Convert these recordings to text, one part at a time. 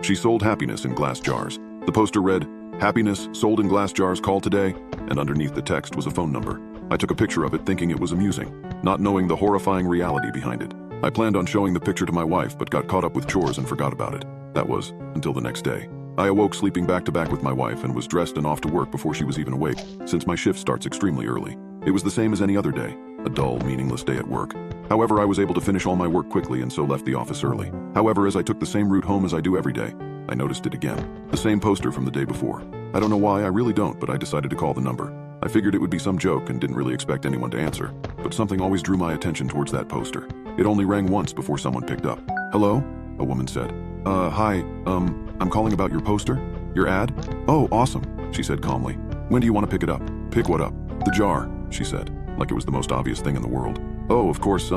She sold happiness in glass jars. The poster read, "Happiness sold in glass jars, call today," and underneath the text was a phone number. I took a picture of it thinking it was amusing, not knowing the horrifying reality behind it. I planned on showing the picture to my wife, but got caught up with chores and forgot about it. That was until the next day. I awoke sleeping back to back with my wife and was dressed and off to work before she was even awake, since my shift starts extremely early. It was the same as any other day, a dull, meaningless day at work. However, I was able to finish all my work quickly and so left the office early. However, as I took the same route home as I do every day, I noticed it again. The same poster from the day before. I don't know why, I really don't, but I decided to call the number. I figured it would be some joke and didn't really expect anyone to answer, but something always drew my attention towards that poster. It only rang once before someone picked up. "Hello?" a woman said. Hi, I'm calling about your poster? Your ad?" "Oh, awesome," she said calmly. "When do you want to pick it up?" "Pick what up?" "The jar," she said, like it was the most obvious thing in the world. "Oh, of course,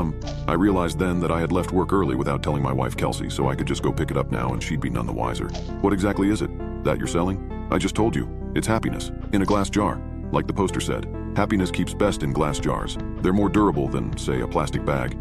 I realized then that I had left work early without telling my wife Kelsey, so I could just go pick it up now and she'd be none the wiser." "What exactly is it? That you're selling?" "I just told you. It's happiness. In a glass jar. Like the poster said. Happiness keeps best in glass jars. They're more durable than, say, a plastic bag."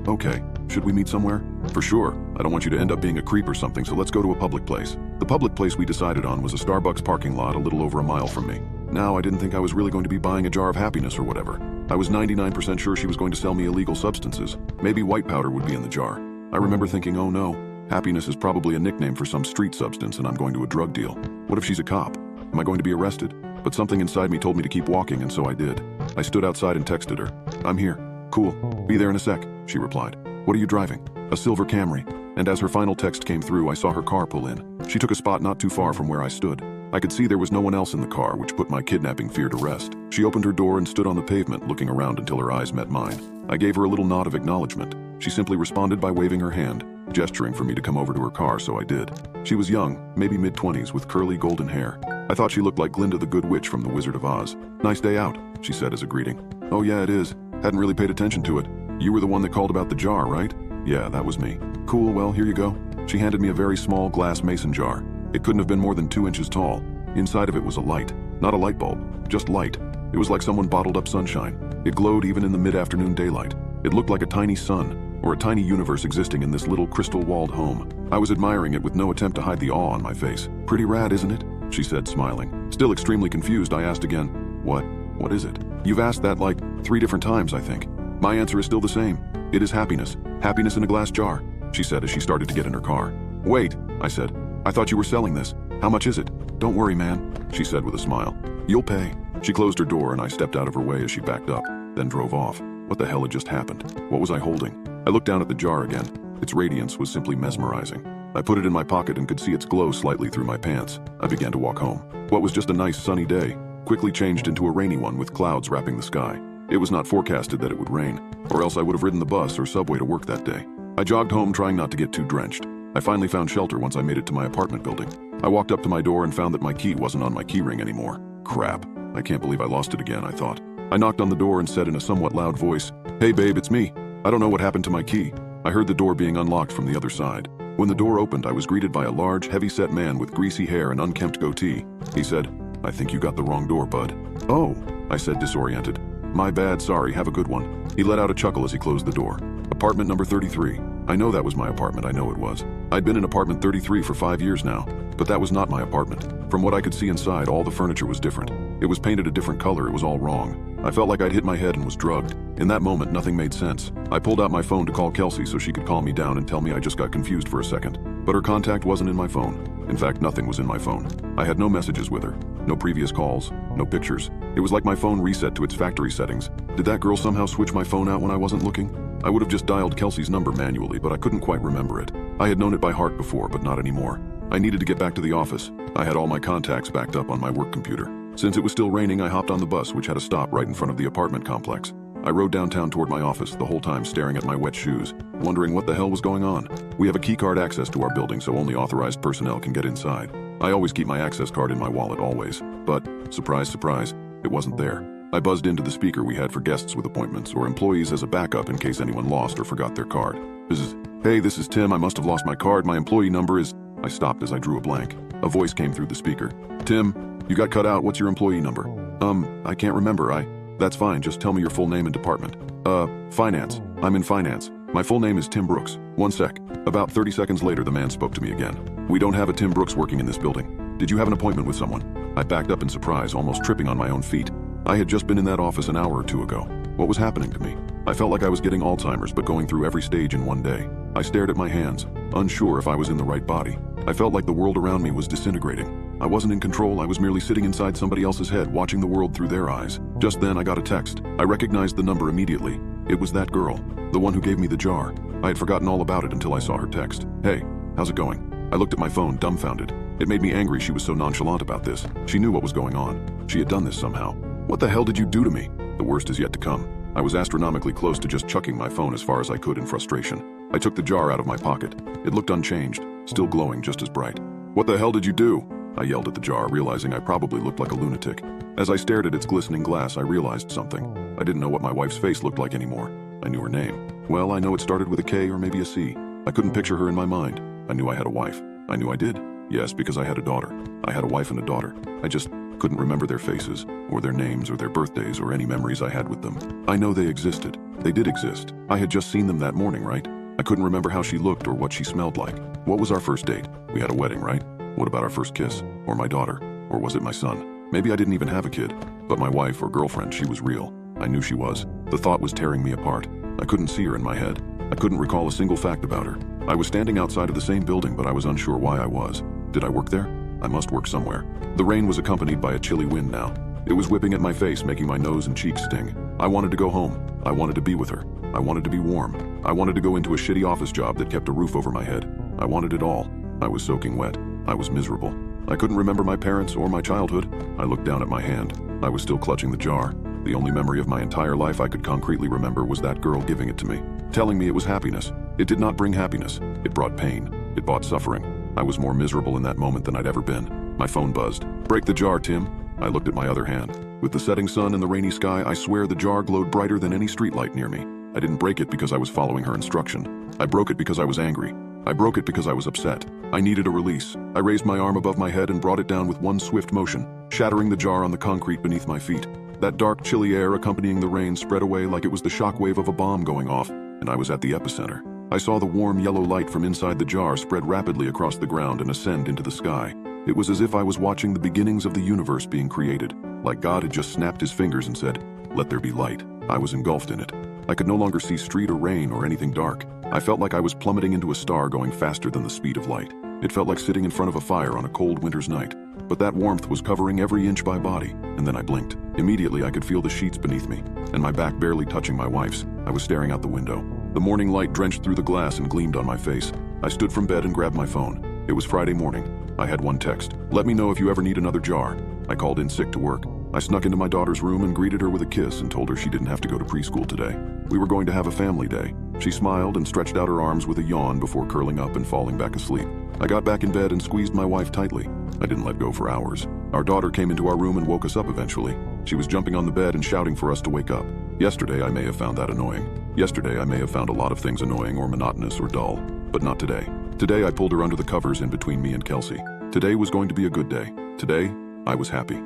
Okay. Should we meet somewhere?" "For sure. I don't want you to end up being a creep or something, so let's go to a public place." The public place we decided on was a Starbucks parking lot a little over a mile from me. Now, I didn't think I was really going to be buying a jar of happiness or whatever. I was 99% sure she was going to sell me illegal substances. Maybe white powder would be in the jar. I remember thinking, oh no, happiness is probably a nickname for some street substance and I'm going to a drug deal. What if she's a cop? Am I going to be arrested? But something inside me told me to keep walking, and so I did. I stood outside and texted her. "I'm here." "Cool. Be there in a sec," she replied. "What are you driving?" "A silver Camry." And as her final text came through, I saw her car pull in. She took a spot not too far from where I stood. I could see there was no one else in the car, which put my kidnapping fear to rest. She opened her door and stood on the pavement, looking around until her eyes met mine. I gave her a little nod of acknowledgement. She simply responded by waving her hand, gesturing for me to come over to her car, so I did. She was young, maybe mid-20s, with curly golden hair. I thought she looked like Glinda the Good Witch from The Wizard of Oz. "Nice day out," she said as a greeting. "Oh yeah, it is. Hadn't really paid attention to it. You were the one that called about the jar, right?" "Yeah, that was me." "Cool, well, here you go." She handed me a very small glass mason jar. It couldn't have been more than 2 inches tall. Inside of it was a light. Not a light bulb, just light. It was like someone bottled up sunshine. It glowed even in the mid-afternoon daylight. It looked like a tiny sun, or a tiny universe existing in this little crystal-walled home. I was admiring it with no attempt to hide the awe on my face. "Pretty rad, isn't it?" she said, smiling. Still extremely confused, I asked again, What is it?" "You've asked that like 3 different times, I think." "My answer is still the same. It is happiness. Happiness in a glass jar," she said as she started to get in her car. "Wait," I said. "I thought you were selling this. How much is it?" "Don't worry, man," she said with a smile. "You'll pay." She closed her door and I stepped out of her way as she backed up, then drove off. What the hell had just happened? What was I holding? I looked down at the jar again. Its radiance was simply mesmerizing. I put it in my pocket and could see its glow slightly through my pants. I began to walk home. What was just a nice sunny day quickly changed into a rainy one with clouds wrapping the sky. It was not forecasted that it would rain, or else I would have ridden the bus or subway to work that day. I jogged home trying not to get too drenched. I finally found shelter once I made it to my apartment building. I walked up to my door and found that my key wasn't on my key ring anymore. Crap. I can't believe I lost it again, I thought. I knocked on the door and said in a somewhat loud voice, "Hey babe, it's me. I don't know what happened to my key." I heard the door being unlocked from the other side. When the door opened, I was greeted by a large, heavy-set man with greasy hair and unkempt goatee. He said, "I think you got the wrong door, bud." "Oh," I said, disoriented. "My bad, sorry, have a good one." He let out a chuckle as he closed the door. "Apartment number 33. I know that was my apartment, I know it was. I'd been in apartment 33 for 5 years now, but that was not my apartment. From what I could see inside, all the furniture was different. It was painted a different color, it was all wrong. I felt like I'd hit my head and was drugged. In that moment, nothing made sense. I pulled out my phone to call Kelsey so she could calm me down and tell me I just got confused for a second. But her contact wasn't in my phone. In fact, nothing was in my phone. I had no messages with her, no previous calls, no pictures. It was like my phone reset to its factory settings. Did that girl somehow switch my phone out when I wasn't looking? I would have just dialed Kelsey's number manually, but I couldn't quite remember it. I had known it by heart before, but not anymore. I needed to get back to the office. I had all my contacts backed up on my work computer. Since it was still raining, I hopped on the bus, which had a stop right in front of the apartment complex. I rode downtown toward my office, the whole time staring at my wet shoes, wondering what the hell was going on. We have a keycard access to our building, so only authorized personnel can get inside. I always keep my access card in my wallet, always. But, surprise, surprise, it wasn't there. I buzzed into the speaker we had for guests with appointments or employees as a backup in case anyone lost or forgot their card. Hey, this is Tim. I must have lost my card. My employee number is... I stopped as I drew a blank. A voice came through the speaker. "Tim, you got cut out. What's your employee number?" I can't remember. That's fine. Just tell me your full name and department." Finance. I'm in finance." My full name is Tim Brooks. One sec. About 30 seconds later, the man spoke to me again. We don't have a Tim Brooks working in this building. Did you have an appointment with someone? I backed up in surprise, almost tripping on my own feet. I had just been in that office an hour or two ago. What was happening to me? I felt like I was getting Alzheimer's, but going through every stage in one day. I stared at my hands, unsure if I was in the right body. I felt like the world around me was disintegrating. I wasn't in control, I was merely sitting inside somebody else's head, watching the world through their eyes. Just then, I got a text. I recognized the number immediately. It was that girl, the one who gave me the jar. I had forgotten all about it until I saw her text. Hey, how's it going? I looked at my phone, dumbfounded. It made me angry she was so nonchalant about this. She knew what was going on. She had done this somehow. What the hell did you do to me? The worst is yet to come. I was astronomically close to just chucking my phone as far as I could in frustration. I took the jar out of my pocket. It looked unchanged, still glowing just as bright. What the hell did you do? I yelled at the jar, realizing I probably looked like a lunatic. As I stared at its glistening glass, I realized something. I didn't know what my wife's face looked like anymore. I knew her name. Well, I know it started with a K or maybe a C. I couldn't picture her in my mind. I knew I had a wife. I knew I did. Yes, because I had a daughter. I had a wife and a daughter. I just couldn't remember their faces, or their names, or their birthdays, or any memories I had with them. I know they existed. They did exist. I had just seen them that morning, right? I couldn't remember how she looked or what she smelled like. What was our first date? We had a wedding, right? What about our first kiss? Or my daughter? Or was it my son? Maybe I didn't even have a kid. But my wife or girlfriend, she was real. I knew she was. The thought was tearing me apart. I couldn't see her in my head. I couldn't recall a single fact about her. I was standing outside of the same building, but I was unsure why I was. Did I work there? I must work somewhere. The rain was accompanied by a chilly wind now. It was whipping at my face, making my nose and cheeks sting. I wanted to go home. I wanted to be with her. I wanted to be warm. I wanted to go into a shitty office job that kept a roof over my head. I wanted it all. I was soaking wet. I was miserable. I couldn't remember my parents or my childhood. I looked down at my hand. I was still clutching the jar. The only memory of my entire life I could concretely remember was that girl giving it to me, telling me it was happiness. It did not bring happiness. It brought pain. It brought suffering. I was more miserable in that moment than I'd ever been. My phone buzzed. Break the jar, Tim. I looked at my other hand. With the setting sun and the rainy sky, I swear the jar glowed brighter than any streetlight near me. I didn't break it because I was following her instruction. I broke it because I was angry. I broke it because I was upset. I needed a release. I raised my arm above my head and brought it down with one swift motion, shattering the jar on the concrete beneath my feet. That dark, chilly air accompanying the rain spread away like it was the shockwave of a bomb going off, and I was at the epicenter. I saw the warm yellow light from inside the jar spread rapidly across the ground and ascend into the sky. It was as if I was watching the beginnings of the universe being created, like God had just snapped his fingers and said, "Let there be light." I was engulfed in it. I could no longer see street or rain or anything dark. I felt like I was plummeting into a star going faster than the speed of light. It felt like sitting in front of a fire on a cold winter's night. But that warmth was covering every inch of my body, and then I blinked. Immediately I could feel the sheets beneath me, and my back barely touching my wife's. I was staring out the window. The morning light drenched through the glass and gleamed on my face. I stood from bed and grabbed my phone. It was Friday morning. I had one text. "Let me know if you ever need another jar." I called in sick to work. I snuck into my daughter's room and greeted her with a kiss and told her she didn't have to go to preschool today. We were going to have a family day. She smiled and stretched out her arms with a yawn before curling up and falling back asleep. I got back in bed and squeezed my wife tightly. I didn't let go for hours. Our daughter came into our room and woke us up eventually. She was jumping on the bed and shouting for us to wake up. Yesterday I may have found that annoying. Yesterday I may have found a lot of things annoying or monotonous or dull. But not today. Today I pulled her under the covers in between me and Kelsey. Today was going to be a good day. Today, I was happy.